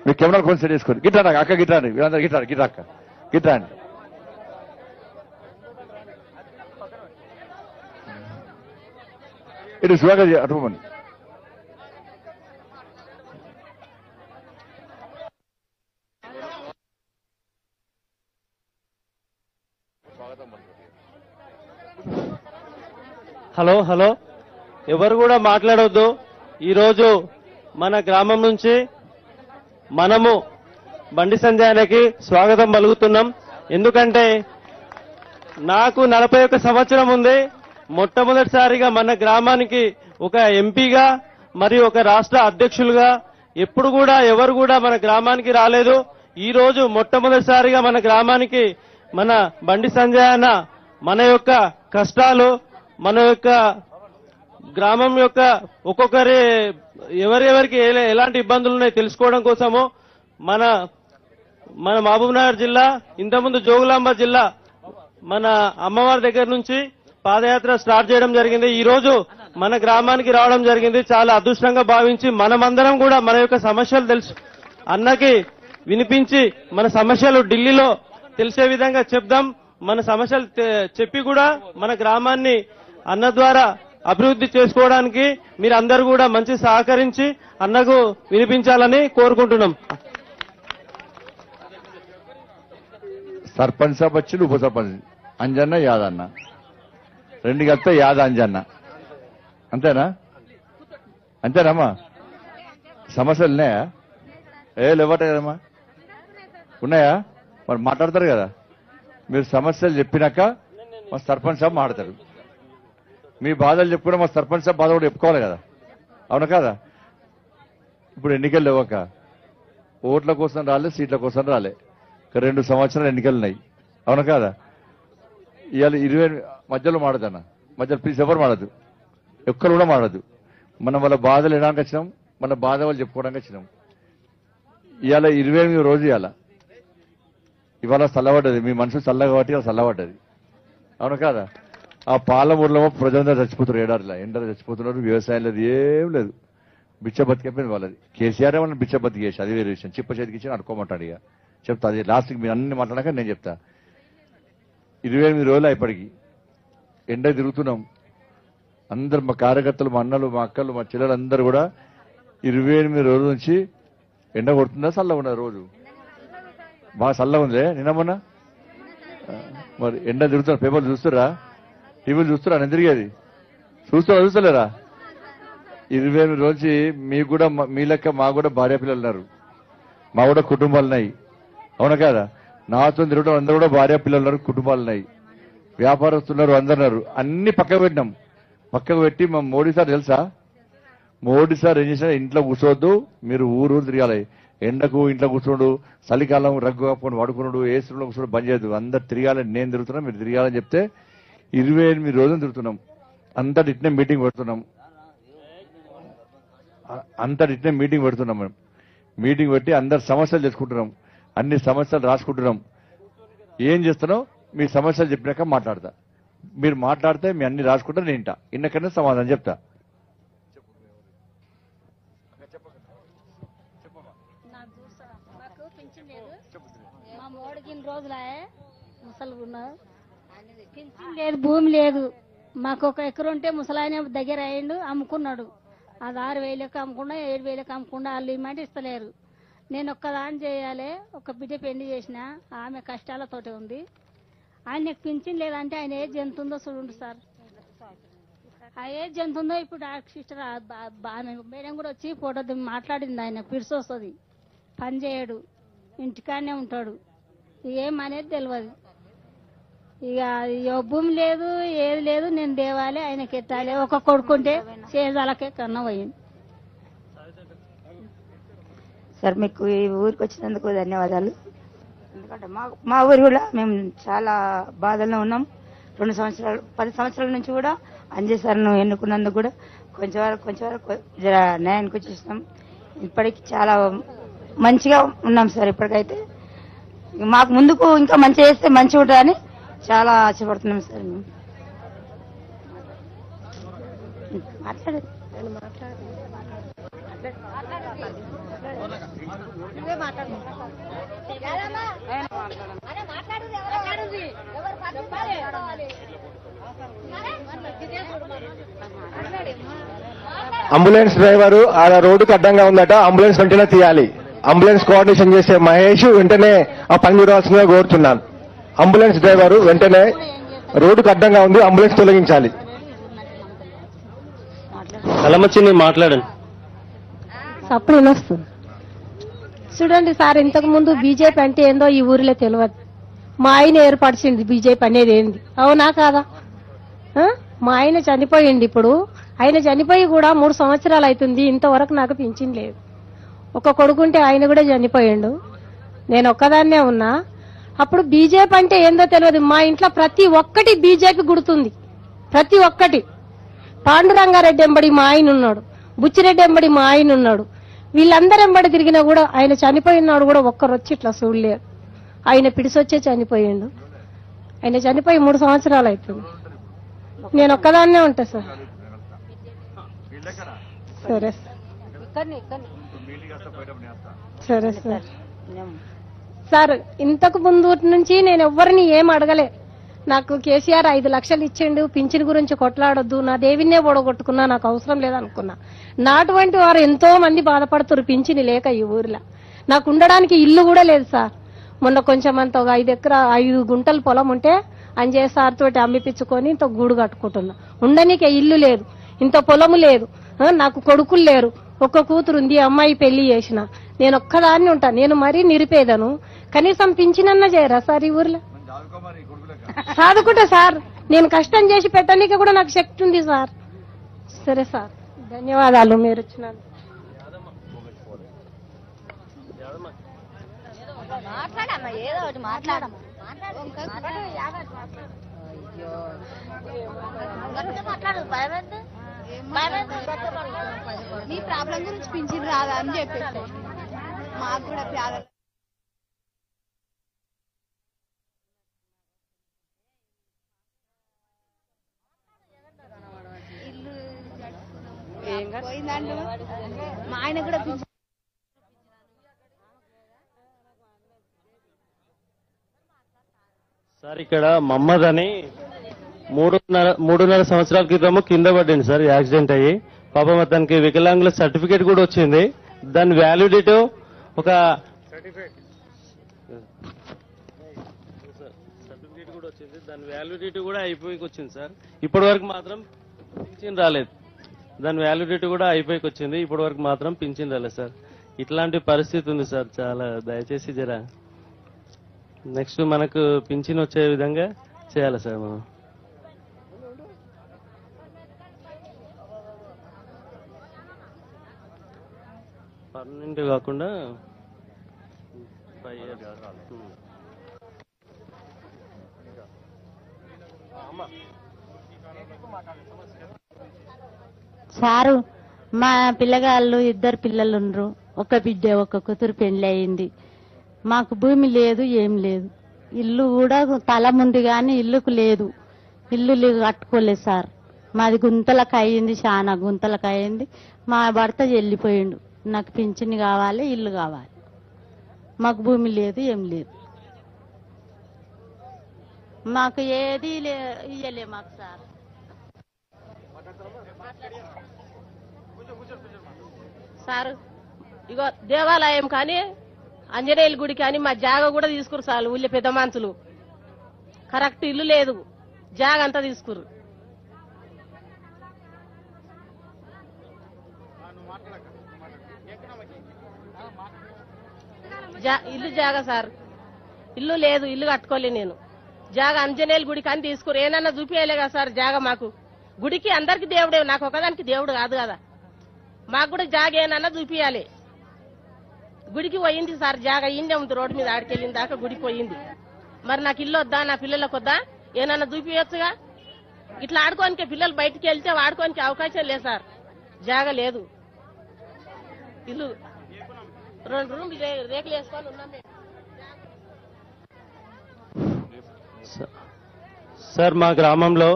మీ camera కొంచెం set చేసుకోండి. గిట్రా అక్క, గిట్రా అండి, వీళ్ళందరూ గిట్రా గిట్రా అక్క, గిట్రా అండి. ఇటు స్వాగతం అటుపోండి. హలో హలో, ఎవరు కూడా మాట్లాడవద్దు. ఈరోజు మన గ్రామం నుంచి మనము బండి సంజయానికి స్వాగతం పలుకుతున్నాం. ఎందుకంటే నాకు 41 సంవత్సరం ఉంది. మొట్టమొదటిసారిగా మన గ్రామానికి ఒక ఎంపీగా మరియు ఒక రాష్ట్ర అధ్యక్షులుగా ఎప్పుడు కూడా ఎవరు కూడా మన గ్రామానికి రాలేదు. ఈ రోజు మొట్టమొదటిసారిగా మన గ్రామానికి మన బండి సంజయ్ అన్న మన యొక్క కష్టాలు, మన యొక్క గ్రామం యొక్క ఒక్కొక్కరి ఎవరెవరికి ఎలాంటి ఇబ్బందులు ఉన్నాయో తెలుసుకోవడం కోసము మన మహబూబ్ నగర్ జిల్లా, ఇంతకుముందు జోగులాంబ జిల్లా మన అమ్మవారి దగ్గర నుంచి పాదయాత్ర స్టార్ట్ చేయడం జరిగింది. ఈ రోజు మన గ్రామానికి రావడం జరిగింది. చాలా అదృష్టంగా భావించి మనమందరం కూడా మన యొక్క సమస్యలు తెలుసు అన్నకి వినిపించి మన సమస్యలు ఢిల్లీలో తెలిసే విధంగా చెప్దాం. మన సమస్యలు చెప్పి కూడా మన గ్రామాన్ని అన్న ద్వారా అభివృద్ధి చేసుకోవడానికి మీరందరూ కూడా మంచి సహకరించి అన్నకు వినిపించాలని కోరుకుంటున్నాం. సర్పంచ్ సభ వచ్చింది, ఉప సర్పంచ్ అంజన్న యాదన్న, రెండు కలిపితే యాద అంజన్న, అంతేనా? అంతేనమ్మా? సమస్యలు ఉన్నాయా? లేవటమ్మా, ఉన్నాయా? మరి మాట్లాడతారు కదా. మీరు సమస్యలు చెప్పినాక మా సర్పంచ్ సభ మాట్లాడతారు. మీ బాధలు చెప్పుకున్నా మా సర్పంచ్ సభ బాధ కూడా చెప్పుకోవాలి కదా, అవునా కదా? ఇప్పుడు ఎన్నికలు లేవక ఓట్ల కోసం రాలే, సీట్ల కోసం రాలే, 2 సంవత్సరాలు ఎన్నికలు ఉన్నాయి, అవునా కదా? ఇవాళ 20 మధ్యలో మాడదన్న, మధ్యలో ప్లీజ్ ఎవరు మాడదు, ఎక్కరు కూడా మాడదు. మనం వాళ్ళ బాధలు వినడానికి వచ్చినాం, మన బాధ వాళ్ళు చెప్పుకోవడానికి వచ్చినాం. ఇవాళ 28వ రోజు, ఇవాళ చల్లబడ్డది, మీ మనసు చల్లగా కాబట్టి ఇవాళ చల్లబడ్డది, అవును కదా? ఆ పాలమూరులో ప్రజలందరూ చచ్చిపోతున్నారు, ఏడాదిలో ఎండలు చచ్చిపోతున్నారు, వ్యవసాయం లేదు, ఏం లేదు, బిచ్చ బతికపోయింది వాళ్ళది. కేసీఆర్ ఏమన్నా బిచ్చ బతికేసి, అది వేరే విషయం. చిప్ప చేతికి ఇచ్చి అనుకోమంటాడు. ఇక చెప్తా, అది లాస్ట్కి మీరు అన్ని మాట్లాడాక నేను చెప్తా. 28 రోజులు ఇప్పటికి ఎండ తిరుగుతున్నాం. అందరు మా కార్యకర్తలు, మా అన్నలు, మా అక్కలు, మా చెల్లెలు అందరూ కూడా 28 రోజుల నుంచి ఎండ కొడుతుందా, చల్లగా ఉన్నది? రోజు బాగా చల్లగా ఉందే. నిన్న మొన్న మరి ఎండ తిరుగుతున్నారు, పేపర్లు చూస్తురా, టీవీలు చూస్తురా, నేను తిరిగేది చూస్తలేరా? 28 రోజు మీకు కూడా, మీ లెక్క మాకు కూడా భార్య పిల్లలు ఉన్నారు, మా కూడా కుటుంబాలు ఉన్నాయి, అవునా కదా? నాతో తిరగడం అందరూ కూడా భార్య పిల్లలు ఉన్నారు, కుటుంబాలు ఉన్నాయి, వ్యాపారస్తున్నారు, అందరున్నారు. అన్ని పక్కకు పెట్టినాం. పక్కకు పెట్టి మా మోడీ సార్ తెలుసా? మోడీ సార్ ఏం చేసినా, ఇంట్లో కూర్చోవద్దు, మీరు ఊరు తిరగాలి. ఎండకు ఇంట్లో కూర్చోడు, చలికాలం రగ్గు కప్పుకొని వాడుకున్నాడు, ఏసులో కూర్చోడు బంద్ చేయదు, అందరు తిరగాలని నేను తిరుగుతున్నా, మీరు తిరగాలని చెప్తే 28 రోజులు తిరుగుతున్నాం. అంతటి ఇట్నే మీటింగ్ పెడుతున్నాం, మేము మీటింగ్ పెట్టి అందరు సమస్యలు చేసుకుంటున్నాం, అన్ని సమస్యలు రాసుకుంటున్నాం. ఏం చేస్తున్నావు? మీ సమస్యలు చెప్పినాక మాట్లాడతా. మీరు మాట్లాడితే మీ అన్ని రాసుకుంటా, నేను ఇంటా, ఇన్నకన్నా సమాధానం చెప్తా. మా మోడికి ఇన్ని రోజులే ముసలు ఉన్నారు, పింఛన్ లేదు, భూమి లేదు. మాకు 1 ఎకరం ఉంటే ముసలాయన దగ్గర అయ్యిండు, అమ్ముకున్నాడు. అది 6,000కి అమ్ముకుండా, 7,000కి అమ్ముకుండా వాళ్ళు ఇమ్మంటే ఇస్తలేరు. నేను ఒక్కదాన్ని చేయాలి, ఒక బిడ్డ పెళ్లి చేసిన, ఆమె కష్టాలతోటి ఉంది. ఆయనకు పింఛన్ లేదంటే ఆయన ఏజ్ ఎంత ఉందో చూడండి సార్. ఆ ఏజ్ ఎంత ఉందో ఇప్పుడు డాక్టర్ సిస్టర్ మేడం కూడా వచ్చి ఫోటో మాట్లాడింది. ఆయన పిడిసి వస్తుంది, పని చేయడు, ఇంటికాడనే ఉంటాడు, ఏమనేది తెలియదు. ఇక భూమి లేదు, ఏది లేదు. నేను దేవాలి, ఆయనకి ఎత్తాలి. ఒక కొడుకుంటే చేజాలకే కన్నా పోయింది. సార్, మీకు ఈ ఊరికి వచ్చినందుకు ధన్యవాదాలు. ఎందుకంటే మా ఊరు కూడా మేము చాలా బాధల్లో ఉన్నాం. 2 సంవత్సరాలు 10 సంవత్సరాల నుంచి కూడా అంజయ్ సార్ను ఎన్నుకున్నందుకు కూడా కొంచెం వరకు న్యాయానికి వచ్చేసినాం. ఇప్పటికి చాలా మంచిగా ఉన్నాం సార్. ఇప్పటికైతే మాకు ముందుకు ఇంకా మంచిగా చేస్తే మంచిగా ఉంటుందని చాలా ఆశపడుతున్నాం సార్. మేము మాట్లాడు. అంబులెన్స్ డ్రైవరు ఆ రోడ్డుకు అడ్డంగా ఉందట, అంబులెన్స్ వెంటనే తీయాలి. అంబులెన్స్ కోఆర్డినేషన్ చేసే మహేష్ వెంటనే ఆ పని చూడాల్సిందిగా కోరుతున్నాను. అంబులెన్స్ డ్రైవరు వెంటనే రోడ్డుకు అడ్డంగా ఉంది, అంబులెన్స్ తొలగించాలి. కలమచ్చి మాట్లాడండి. అప్పుడు వస్తుంది చూడండి సార్, ఇంతకు ముందు బీజేపీ అంటే ఏందో ఈ ఊరిలో తెలియదు. మా ఆయన ఏర్పరిచింది బీజేపీ అనేది ఏంది, అవునా కాదా? మా ఆయన చనిపోయింది. ఇప్పుడు ఆయన చనిపోయి కూడా 3 సంవత్సరాలు అవుతుంది, ఇంతవరకు నాకు పింఛన్ లేదు. ఒక కొడుకుంటే ఆయన కూడా చనిపోయిండు, నేను ఒక్కదాన్నే ఉన్నా. అప్పుడు బీజేపీ అంటే ఏందో తెలియదు. మా ఇంట్లో ప్రతి ఒక్కటి బీజేపీ గుర్తుంది, ప్రతి ఒక్కటి. పాండురంగారెడ్డి ఎంబడి మా ఆయన ఉన్నాడు, బుచ్చిరెడ్డి ఎంబడి మా ఆయన ఉన్నాడు. వీళ్ళందరూ ఎంబడి తిరిగినా కూడా ఆయన చనిపోయినాడు కూడా ఒక్కరొచ్చి ఇట్లా చూడలేరు. ఆయన పిడిసొచ్చే చనిపోయిండు. ఆయన చనిపోయి 3 సంవత్సరాలు అవుతుంది, నేను ఒక్కదాన్నే ఉంటా సార్. సరే సరే సార్. సార్ ఇంతకు ముందు నుంచి నేను ఎవరిని ఏం అడగలే. నాకు కేసీఆర్ 5 లక్షలు ఇచ్చిండు, పింఛన్ గురించి కొట్లాడొద్దు, నా దేవినే ఓడగొట్టుకున్నా, నాకు అవసరం లేదనుకున్నా. నాటువంటి వారు ఎంతో మంది బాధపడుతున్నారు పింఛని లేక ఈ ఊరిలో. నాకు ఉండడానికి ఇల్లు కూడా లేదు సార్. మొన్న కొంచెం అంత ఒక 5 గుంటల పొలం ఉంటే అంజయ్య సార్ తోటి అమ్మిపించుకొని ఇంత గూడు కట్టుకుంటున్నా. ఉండనీకే ఇల్లు లేదు, ఇంత పొలము లేదు, నాకు కొడుకులు లేరు, ఒక్క కూతురు ఉంది, అమ్మాయి పెళ్లి చేసిన. నేను ఒక్కదాన్ని ఉంటా, నేను మరీ నిరుపేదను. కనీసం పింఛనన్నా చేయరా సార్ ఈ ఊర్లో? సాదుకుంటా సార్, నేను కష్టం చేసి పెట్టనీకి కూడా నాకు శక్తి ఉంది సార్. సరే సార్, ధన్యవాదాలు మీరు వచ్చినందుకు. నీ ప్రాబ్లం గురించి పింఛన్ రాదా అని చెప్పేసి మాకు కూడా ప్రాబ్లం. ఇల్లు పోయిందండి, మా ఆయన కూడా పింఛన్. సార్ ఇక్కడ మహమ్మద్ అని 3.5 సంవత్సరాల క్రితము కింద పడ్డాడు సార్, యాక్సిడెంట్ అయ్యి. పాపం అతనికి వికలాంగుల సర్టిఫికేట్ కూడా వచ్చింది. దాని వ్యాలిడిటీ ఒక సర్టిఫికేట్ కూడా వచ్చింది, దాని వ్యాలిడిటీ కూడా అయిపోయికి వచ్చింది సార్. ఇప్పటి వరకు మాత్రం పింఛన్ రాలేదు. దాని వ్యాలిడిటీ కూడా అయిపోయికి వచ్చింది, ఇప్పటి వరకు మాత్రం పింఛన్ రాలేదు సార్. ఇట్లాంటి పరిస్థితి ఉంది సార్. చాలా దయచేసి జరా నెక్స్ట్ మనకు పింఛన్ వచ్చే విధంగా చేయాలి సార్. మనం పర్మనెంట్ కాకుండా 5 years. సారు, మా పిల్లగాళ్ళు 2 పిల్లలు ఉండ్రు, ఒక బిడ్డ ఒక కూతురు పెళ్లి అయింది. మాకు భూమి లేదు, ఏం లేదు. ఇల్లు కూడా తలం ఉంది కానీ ఇల్లుకు లేదు, ఇల్లు కట్టుకోలేదు సార్. మాది గుంతలకు అయింది, చాలా గుంతలకు అయింది. మా భర్త వెళ్ళిపోయిండు. నాకు పింఛన్ కావాలి, ఇల్లు కావాలి. మాకు భూమి లేదు, ఏం లేదు. మాకు ఏది ఇయ్యలే మాకు సార్. సార్ ఇగో దేవాలయం కానీ ఆంజనేయుల గుడి కానీ మా జాగ కూడా తీసుకురు సార్. ఊళ్ళో పెద్ద మనుషులు కరెక్ట్ ఇల్లు లేదు, జాగ అంతా తీసుకురు. ఇల్లు జాగ సార్, ఇల్లు లేదు, ఇల్లు కట్టుకోలే నేను. జాగ ఆంజనేయుల గుడి కానీ తీసుకురు. ఏనన్నా చూపించలే కదా సార్ జాగ మాకు. గుడికి అందరికి దేవుడే, నాకు ఒకదానికి దేవుడు కాదు కదా. మాకు కూడా జాగ ఏనన్నా చూపించాలి. గుడికి పోయింది సార్, జాగ ఇండే ఉంది, రోడ్డు మీద ఆడికెళ్ళిన దాకా గుడికి పోయింది. మరి నాకు ఇల్లు వద్దా, నా పిల్లలకు వద్దా? ఏనన్నా చూపించచ్చుగా. ఇట్లా ఆడుకోనికే పిల్లలు బయటికి వెళ్తే ఆడుకోనికి అవకాశం లేదు సార్. జాగ లేదు, ఇల్లు 2 రూమ్లు రేకులు వేసుకొని ఉన్నాం. సార్ మా గ్రామంలో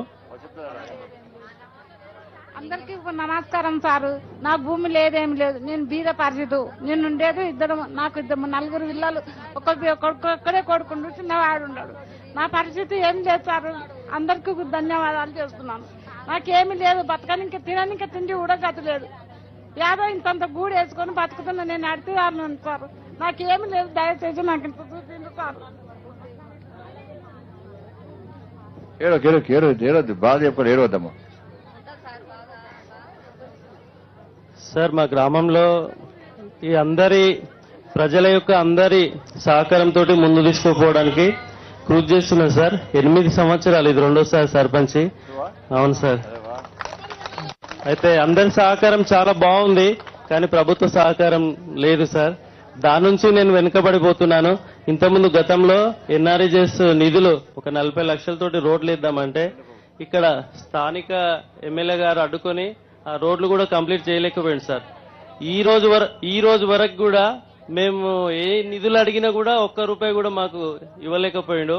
అందరికీ నమస్కారం సారు. నాకు భూమి లేదేం లేదు, నేను బీద పరిస్థితి. నేను ఉండేది నాకు ఇద్దరు నలుగురు పిల్లలు, ఒక్కడే కొడుకుంటూ చిన్నవాడు ఉన్నాడు. నా పరిస్థితి ఏం లేదు సారు. అందరికీ ధన్యవాదాలు చేస్తున్నాను. నాకేమీ లేదు, బతకనికి తినడానికి తిండి కూడా గతి లేదు. ఏదో ఇంతంత గూడు వేసుకొని బతుకుతున్నా. నేను అడితే వాళ్ళు సారు. నాకేమీ లేదు, దయచేసి నాకు ఇంత చూపింది సారు. ఏడవద్దు, బాధ చెప్పాలి, ఏడవద్దమ్మా. సార్ మా గ్రామంలో ఈ అందరి ప్రజల యొక్క అందరి సహకారంతో ముందు తీసుకుపోవడానికి కృషి చేస్తున్నాం సార్. 8 సంవత్సరాలు, ఇది రెండోసారి సర్పంచి. అవును సార్. అయితే అందరి సహకారం చాలా బాగుంది, కానీ ప్రభుత్వ సహకారం లేదు సార్. దాని నుంచి నేను వెనుకబడిపోతున్నాను. ఇంతకుముందు గతంలో ఎన్ఆర్ఈజెస్ నిధులు ఒక 40 లక్షలతోటి రోడ్లు ఇద్దామంటే ఇక్కడ స్థానిక ఎమ్మెల్యే గారు అడ్డుకొని ఆ రోడ్లు కూడా కంప్లీట్ చేయలేకపోయింది సార్. ఈ రోజు వరకు కూడా మేము ఏ నిధులు అడిగినా కూడా ఒక్క రూపాయి కూడా మాకు ఇవ్వలేకపోయిండు.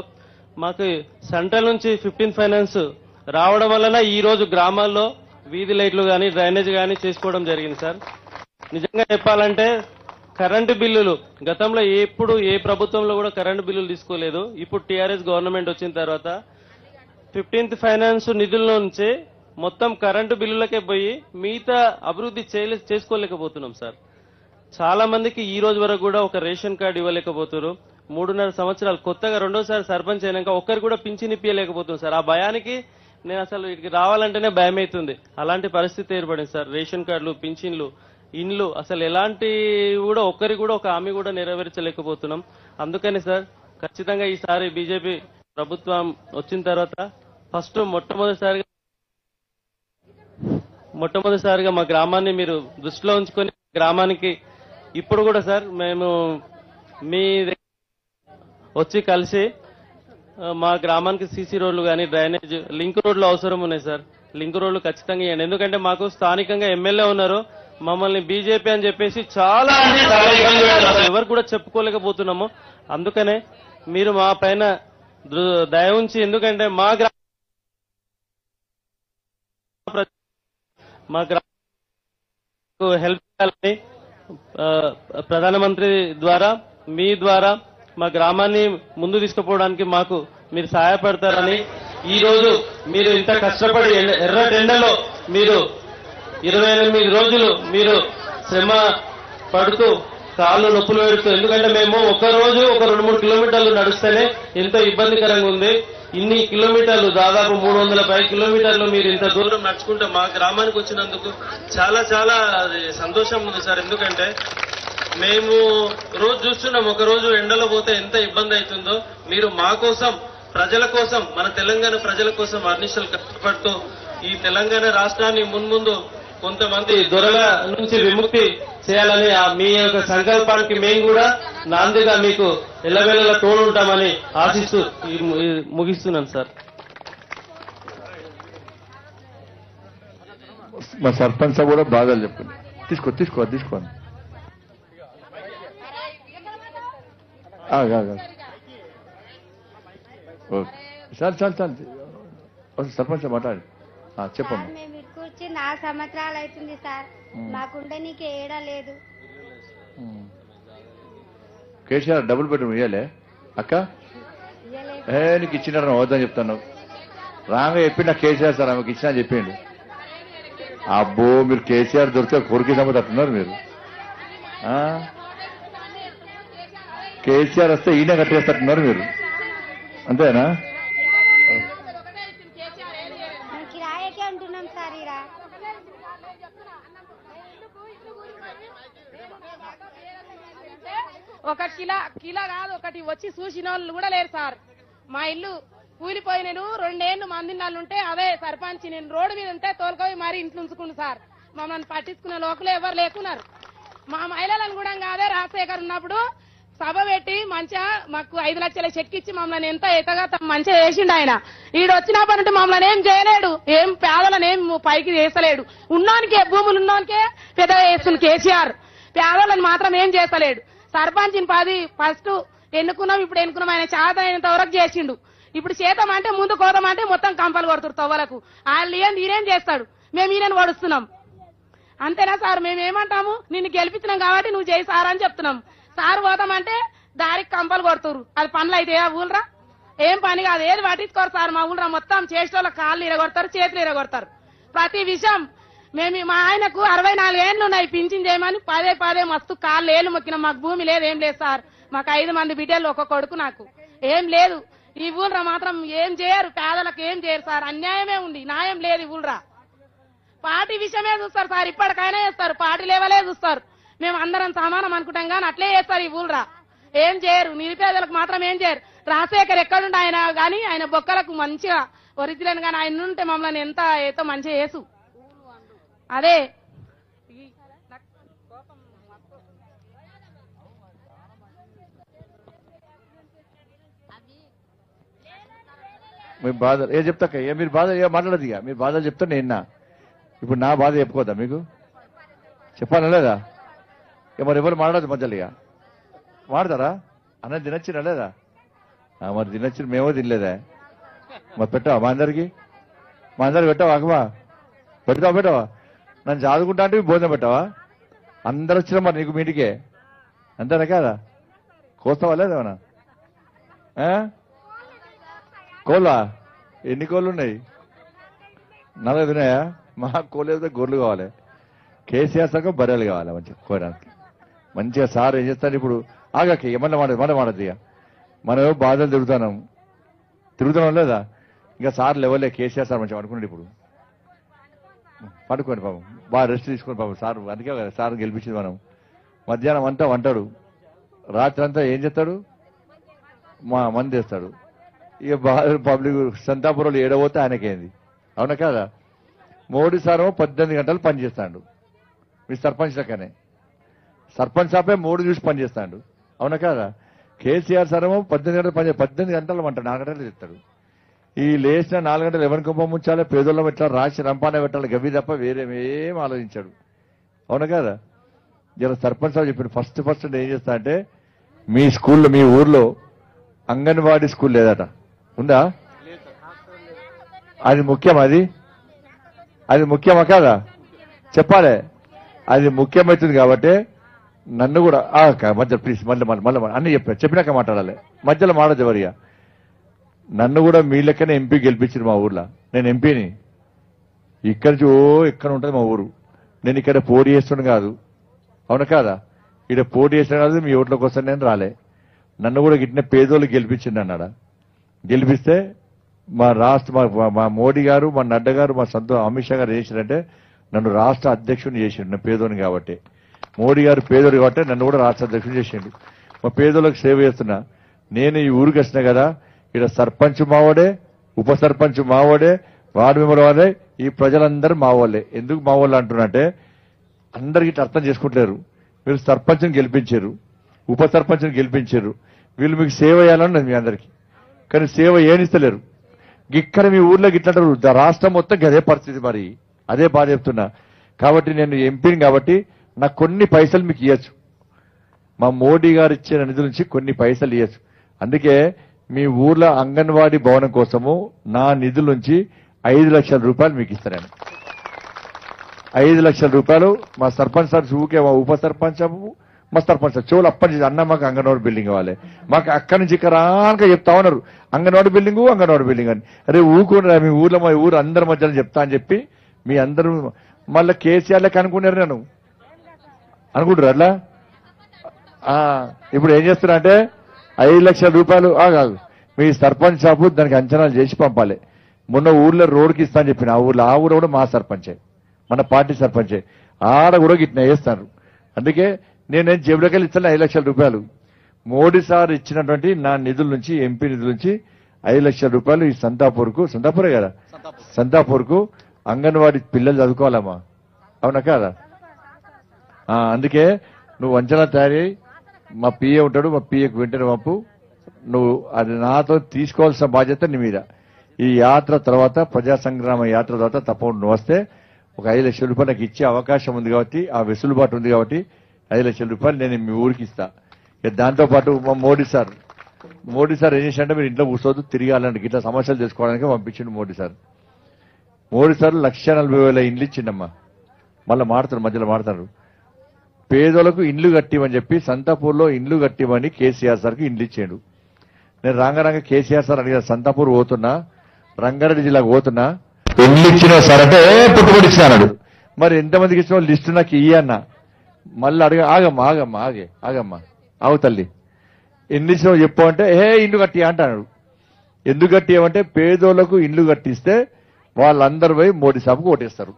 మాకు సెంట్రల్ నుంచి 15 ఫైనాన్స్ రావడం వలన ఈ రోజు గ్రామాల్లో వీధి లైట్లు గానీ డ్రైనేజ్ గానీ చేసుకోవడం జరిగింది సార్. నిజంగా చెప్పాలంటే కరెంటు బిల్లులు గతంలో ఎప్పుడు ఏ ప్రభుత్వంలో కూడా కరెంటు బిల్లులు తీసుకోలేదు. ఇప్పుడు టీఆర్ఎస్ గవర్నమెంట్ వచ్చిన తర్వాత 15th ఫైనాన్స్ నిధుల నుంచి మొత్తం కరెంటు బిల్లులకే పోయి మిగతా అభివృద్ధి చేసుకోలేకపోతున్నాం సార్. చాలా మందికి ఈ రోజు వరకు కూడా ఒక రేషన్ కార్డు ఇవ్వలేకపోతున్నారు. 3.5 సంవత్సరాలు కొత్తగా రెండోసారి సర్పంచ్ అయినాక ఒక్కరు కూడా పింఛన్ ఇప్పించలేకపోతున్నాం సార్. ఆ భయానికి నేను అసలు ఇక్కడికి రావాలంటేనే భయం అవుతుంది. అలాంటి పరిస్థితి ఏర్పడింది సార్. రేషన్ కార్డులు, పింఛన్లు, ఇండ్లు అసలు ఎలాంటి కూడా ఒక్కరికి కూడా ఒక హామీ కూడా నెరవేర్చలేకపోతున్నాం. అందుకని సార్ ఖచ్చితంగా ఈసారి బీజేపీ ప్రభుత్వం వచ్చిన తర్వాత ఫస్ట్ మొట్టమొదటిసారిగా మా గ్రామాన్ని మీరు దృష్టిలో ఉంచుకొని గ్రామానికి ఇప్పుడు కూడా సార్ మేము మీ వచ్చి కలిసి మా గ్రామానికి సీసీ రోడ్లు కానీ డ్రైనేజ్ లింక్ రోడ్లు అవసరం ఉన్నాయి సార్. లింక్ రోడ్లు ఖచ్చితంగా ఇవ్వండి. ఎందుకంటే మాకు స్థానికంగా ఎమ్మెల్యే ఉన్నారు, మమ్మల్ని బీజేపీ అని చెప్పేసి చాలా ఎవరు కూడా చెప్పుకోలేకపోతున్నాము. అందుకనే మీరు మా పైన దయ ఉంచి, ఎందుకంటే మా హెల్ప్ చేయాలని ప్రధానమంత్రి ద్వారా మీ ద్వారా మా గ్రామాన్ని ముందు తీసుకుపోవడానికి మాకు మీరు సహాయపడతారని, ఈ రోజు మీరు ఇంత కష్టపడి ఎర్రటెండలో మీరు 28 రోజులు మీరు శ్రమ పడుతూ కాళ్ళు నొప్పులు పెడుతూ, ఎందుకంటే మేము ఒక రోజు ఒక 2-3 కిలోమీటర్లు నడుస్తేనే ఎంతో ఇబ్బందికరంగా ఉంది. ఇన్ని కిలోమీటర్లు దాదాపు 300 కిలోమీటర్లు మీరు ఇంత దూరం నడుచుకుంటే మా గ్రామానికి వచ్చినందుకు చాలా చాలా సంతోషం ఉంది సార్. ఎందుకంటే మేము రోజు చూస్తున్నాం, ఒక రోజు ఎండలో పోతే ఎంత ఇబ్బంది అవుతుందో. మీరు మా కోసం, ప్రజల కోసం, మన తెలంగాణ ప్రజల కోసం అర్నిశలు కష్టపడుతూ ఈ తెలంగాణ రాష్ట్రాన్ని మున్ముందు కొంతమంది దొరల నుంచి విముక్తి చేయాలని మీ యొక్క సంకల్పానికి మేము కూడా నాందిగా మీకు ఎల్లవేళలా తోడుంటామని ఆశిస్తూ ముగిస్తున్నాను సార్. మా సర్పంచ్ కూడా బాధలు చెప్పింది. తీసుకోండి. చాలు సర్పంచ్ మాట్లాడి చెప్పమ్మా. మేము కూర్చి 4 సంవత్సరాలు అవుతుంది సార్. మాకుండే నీకు ఏడా లేదు. కేసీఆర్ డబుల్ బెడ్రూమ్ ఇవ్వలే అక్క? నీకు ఇచ్చినారని వద్దని చెప్తాను. రాగా చెప్పిండు నాకు కేసీఆర్ సార్ ఆమెకు ఇచ్చినా చెప్పిండు. అబ్బో మీరు కేసీఆర్ దొరికే కొరికి సంపతున్నారు మీరు. కేసీఆర్ వస్తే ఈయన కట్టేస్తున్నారు మీరు, అంతేనా? కిరాయకే అంటున్నాం సార్. ఇరా ఒక కిలో కాదు, ఒకటి వచ్చి చూసిన వాళ్ళు కూడా లేరు సార్. మా ఇల్లు కూలిపోయినాను 2 ఏళ్ళు మంది నాళ్ళు ఉంటే అదే సర్పంచ్ నేను రోడ్డు మీద ఉంటే తోలుకొని మరీ ఇంట్లో ఉంచుకుండు సార్. మమ్మల్ని పట్టించుకునే లోకలు ఎవరు లేకున్నారు. మా మహిళలను కూడా కాదే రాజశేఖర్ ఉన్నప్పుడు సభ పెట్టి మంచిగా మాకు 5 లక్షల చెక్ ఇచ్చి మమ్మల్ని ఎంత ఎతగా మంచిగా చేసిండు ఆయన. ఈడు వచ్చినప్పటి నుండి మమ్మల్ని ఏం చేయలేడు, ఏం పేదలను ఏం పైకి చేస్తలేడు. ఉన్నోనికే భూములు ఉన్నోనికే పెద్దగా చేస్తుంది కేసీఆర్, పేదలను మాత్రం ఏం చేస్తలేడు. సర్పంచ్ని ఫస్ట్ ఎన్నుకున్నాం, ఇప్పుడు ఎన్నుకున్నాం. ఆయన చేత అయినంత వరకు చేసిండు. ఇప్పుడు చేతమంటే ముందు కోతమంటే మొత్తం కంపలు కొడుతురు తవ్వలకు. వాళ్ళు ఏం ఈయనేం చేస్తాడు. మేము ఈయనను ఓడుస్తున్నాం. అంతేనా సార్? మేము ఏమంటాము, నిన్ను గెలిపించినాం కాబట్టి నువ్వు చేయి సార్ అని చెప్తున్నాం. సార్ పోతామంటే దారికి కంపలు కొడుతురు. అది పనులు అయితే ఊళ్ళరా ఏం పని కాదు, ఏది పట్టించుకోరు సార్. మా ఊళ్ళో మొత్తం చేసేటోళ్ళ కాళ్ళు ఇరగొడతారు, చేతులు ఇరగొడతారు. ప్రతి విషయం మేము మా ఆయనకు 64 ఏళ్ళు ఉన్నాయి పింఛన్ చేయమని పదే మస్తు కాళ్ళు ఏళ్ళు మొక్కినాం. మాకు భూమి లేదు, ఏం లేదు సార్. మాకు 5 మంది బిడ్డలు, ఒక కొడుకు, నాకు ఏం లేదు. ఈ ఊళ్ళో మాత్రం ఏం చేయరు, పేదలకు ఏం చేయరు సార్. అన్యాయమే ఉంది, న్యాయం లేదు ఈ ఊళ్ళో. పార్టీ విషయమే చూస్తారు సార్, ఇప్పటికైనా చేస్తారు. పార్టీ లెవెలే చూస్తారు. మేము అందరం సమానం అనుకుంటాం కానీ అట్లే చేస్తారు ఈ ఊళ్ళో. ఏం చేయరు, నిరుపేదలకు మాత్రం ఏం చేయరు. రాజశేఖర్ ఎక్కడుంటే ఆయన గాని ఆయన బొక్కలకు మంచిగా ఒరిజినల్ గాని ఆయన ఉంటే మమ్మల్ని ఎంతో మంచిగా చేసు. అదే మీ బాధ ఏ చెప్తా మీరు బాధ మాట్లాడదు. ఇక మీరు బాధలు చెప్తా నేను ఇప్పుడు నా బాధ చెప్పుకోద్దా మీకు? చెప్పాలా లేదా? మరి ఎవరు మాట్లాడదు మధ్యలో. ఇక మాడతారా? అన్న తినొచ్చినా లేదా? మరి తినొచ్చిన మేమో తినలేదా? మరి పెట్టావా మా అందరికి పెట్టావా? అక్కమా పెట్టావా? నన్ను చదువుకుంటా అంటే భోజనం పెట్టావా? అందరు వచ్చినా మరి నీకు మీటికే అంతేనా కాదా? కోస్తావా లేదేమన్నా? కోళ్ళా? ఎన్ని కోళ్ళు ఉన్నాయి? 40 ఉన్నాయా? మా కోళ్ళు అయితే గొర్రెలు కావాలి. కేసీఆర్ సగం బర్రెలు కావాలి మంచిగా కోయడానికి. మంచిగా సార్ ఏం చేస్తాను ఇప్పుడు? ఆగాకి మళ్ళీ మాడద్దు. ఇక మనం బాధలు తిరుగుతున్నాం లేదా? ఇంకా సార్ లెవెల్లే కేసీఆర్ సార్ మంచిగా పడుకున్నాడు. ఇప్పుడు పడుకోండి పాపం, బాగా రెస్ట్ తీసుకోండి పాపం. సార్ అందుకే కదా సార్ గెలిపించింది మనం. మధ్యాహ్నం అంతా వంటాడు, రాత్రి అంతా ఏం చేస్తాడు? మంది వేస్తాడు. ఇక పబ్లిక్ సంతాపురంలో ఏడవతే ఆయనకేంది? అవునా కాదా? మోడీ సార్ 18 గంటలు పనిచేస్తాడు మీ సర్పంచ్ లెక్కనే. సర్పంచ్ సాపే 3 చూసి పనిచేస్తాడు. అవునా కాదా? కేసీఆర్ సార్ 18 గంటలు 18 గంటలు అంటాడు, 4 గంటలు చెప్తాడు. ఈ లేచిన 4 గంటలు ఎవరి కుంభం ముంచాలి, పేదోళ్ళ పెట్టాలి, రాసి రంపానే పెట్టాలి, గవి తప్ప వేరేమేం ఆలోచించాడు. అవునా కాదా? ఇలా సర్పంచ్ సార్ చెప్పాడు ఫస్ట్ ఏం చేస్తా అంటే, మీ స్కూల్లో మీ ఊర్లో అంగన్వాడీ స్కూల్ లేదట, ఉందా? అది ముఖ్యం. అది ముఖ్యమా కాదా? చెప్పాలి. అది ముఖ్యమవుతుంది కాబట్టి నన్ను కూడా మధ్య ప్లీజ్ మళ్ళీ అన్ని చెప్పినాక మాట్లాడాలి. మధ్యలో మాడదు ఎవరిగా. నన్ను కూడా మీ లెక్కనే ఎంపీ గెలిపించారు మా ఊర్లో. నేను ఎంపీని. ఇక్కడి నుంచి ఎక్కడ ఉంటుంది మా ఊరు. నేను ఇక్కడ పోటీ చేస్తుండే కాదు. అవునా కాదా? ఇక్కడ పోటీ చేసిన కాదు, మీ ఓట్ల కోసం నేను రాలే. నన్ను కూడా గిట్టిన పేదోళ్ళు గెలిపించింది అన్నాడా. గెలిపిస్తే మా మా మోడీ గారు, మా నడ్డా గారు, మా అమిత్ షా గారు చేశారంటే నన్ను రాష్ట్ర అధ్యక్షుడిని చేసిండు. నా పేదోని కాబట్టి. మోడీ గారు పేదోడు కాబట్టి నన్ను కూడా రాష్ట్ర అధ్యక్షుడు చేసిండు. మా పేదోళ్ళకి సేవ చేస్తున్నా. నేను ఈ ఊరికి వచ్చినా కదా, ఇక్కడ సర్పంచ్ మావాడే, ఉప సర్పంచ్ మావాడే, వార్డు మెంబర్ వాడే, ఈ ప్రజలందరూ మా వాళ్ళే. ఎందుకు మా వాళ్ళు అంటున్నంటే, అందరికి అర్థం చేసుకుంటలేరు. మీరు సర్పంచ్ని గెలిపించారు, ఉప సర్పంచ్ని గెలిపించారు, వీళ్ళు మీకు సేవ చేయాలని మీ అందరికీ. కానీ సేవ ఏనిస్తలేరు. ఇక్కడ మీ ఊర్లో గిట్లంటారు, రాష్ట్రం మొత్తం అదే పరిస్థితి. మరి అదే బాధ చెప్తున్నా. కాబట్టి నేను ఎంపీని కాబట్టి నాకు కొన్ని పైసలు మీకు ఇవ్వచ్చు. మా మోడీ గారు ఇచ్చిన నిధుల నుంచి కొన్ని పైసలు ఇవ్వచ్చు. అందుకే మీ ఊర్లో అంగన్వాడీ భవనం కోసము నా నిధుల నుంచి 5 లక్షల రూపాయలు మీకు ఇస్తాను. 5 లక్షల రూపాయలు మా సర్పంచ్ సార్ ఊకే, మా ఉప సర్పంచ్, మా సర్పంచ్ చెవులు అప్పటి అన్న మాకు అంగన్వాడీ బిల్డింగ్ ఇవ్వాలి, మాకు అక్కడి నుంచి ఇక్కడ రానుక చెప్తా ఉన్నారు అంగన్వాడీ బిల్డింగ్ అని. అరే ఊరుకోండి, మీ ఊర్లో మా ఊరు అందరి మధ్యలో చెప్తా అని చెప్పి మీ అందరూ మళ్ళీ కేసీఆర్ లెక్క అనుకున్నారు. నేను అనుకుంటారు అట్లా. ఇప్పుడు ఏం చేస్తున్నా అంటే 5 లక్షల రూపాయలు కాదు, మీ సర్పంచ్ షాపు దానికి అంచనాలు చేసి పంపాలి. మొన్న ఊర్లో రోడ్డుకి ఇస్తా అని చెప్పిన ఆ ఊరు కూడా మా సర్పంచే, మన పార్టీ సర్పంచే. ఆడ కూడా గిట్న వేస్తారు. అందుకే నేనేం జేబులోకి వెళ్ళి ఇస్తాను 5 లక్షల రూపాయలు. మోడీ సార్ ఇచ్చినటువంటి నా నిధుల నుంచి, ఎంపీ నిధుల నుంచి 5 లక్షల రూపాయలు ఈ సంతాపూరే కదా, సంతాపూర్కు అంగన్వాడీ పిల్లలు చదువుకోవాలమ్మా. అవునా కాదా? అందుకే నువ్వు అంచనా తయారీ, మా పిఏ ఉంటాడు, మా పిఏకు వెంటనే పంపు. నువ్వు అది నాతో తీసుకోవాల్సిన బాధ్యత నీ మీద. ఈ యాత్ర తర్వాత, ప్రజా సంగ్రామ యాత్ర తర్వాత తప్పకుండా నువ్వు వస్తే ఒక 5 లక్షల రూపాయలు నాకు ఇచ్చే అవకాశం ఉంది కాబట్టి, ఆ వెసులుబాటు ఉంది కాబట్టి 5 లక్షల రూపాయలు నేను మీ ఊరికి ఇస్తా. దాంతో పాటు మా మోడీ సార్ ఏం చేశారంటే, మీరు ఇంట్లో కూర్చోవద్దు, తిరగాలంటే ఇట్లా సమస్యలు చేసుకోవడానికి పంపించిండు మోడీ సార్. మోడీ సార్ 1,40,000 ఇండ్లు ఇచ్చిండమ్మా. మళ్ళీ మధ్యలో మాడతారు. పేదలకు ఇండ్లు కట్టివని చెప్పి సంతాపూర్లో ఇండ్లు కట్టివని కేసీఆర్ సార్కి ఇండ్లు ఇచ్చాడు. నేను రాంగరంగ కేసీఆర్ సార్ అడిగిన సంతాపూర్ పోతున్నా, రంగారెడ్డి జిల్లాకు పోతున్నా, ఇండ్లు ఇచ్చినా సార్ అంటే పుట్టుబడి ఇచ్చినాడు. మరి ఎంతమందికి ఇచ్చిన లిస్టు నాకు ఇయ్యన్నా. మళ్ళీ ఆగమ్మా ఆగు తల్లి, ఎన్ని ఇచ్చినావు చెప్పు అంటే ఇండ్లు కట్టియా అంటాడు. ఎందుకు కట్టియామంటే పేదోళ్లకు ఇండ్లు కట్టిస్తే వాళ్ళందరూ పోయి మోడీ సాబ్కు ఓటేస్తారు.